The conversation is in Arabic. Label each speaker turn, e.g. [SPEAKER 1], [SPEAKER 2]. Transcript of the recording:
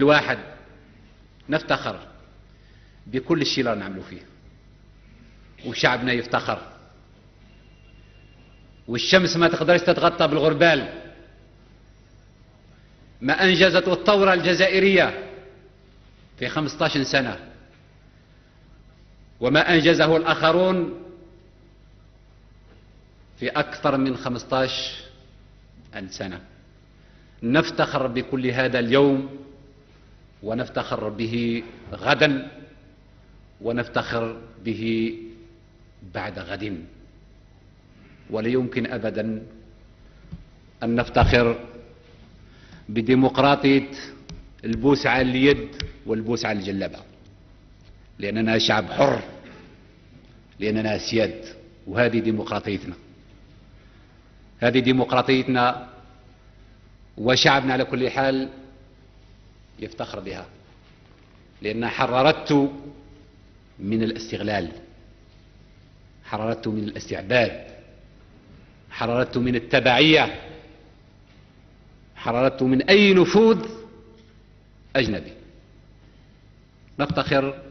[SPEAKER 1] الواحد نفتخر بكل الشيء اللي نعملوا فيه، وشعبنا يفتخر، والشمس ما تقدرش تتغطى بالغربال. ما أنجزته الثورة الجزائرية في 15 سنة وما أنجزه الآخرون في أكثر من 15 سنة. نفتخر بكل هذا اليوم، ونفتخر به غدا، ونفتخر به بعد غد. ولا يمكن أبدا أن نفتخر بديمقراطية البوس على اليد والبوس على الجلابة، لأننا شعب حر، لأننا أسياد، وهذه ديمقراطيتنا. هذه ديمقراطيتنا، وشعبنا على كل حال يفتخر بها، لأنها حررته من الاستغلال، حررته من الاستعباد، حررته من التبعية، حررته من أي نفوذ أجنبي. نفتخر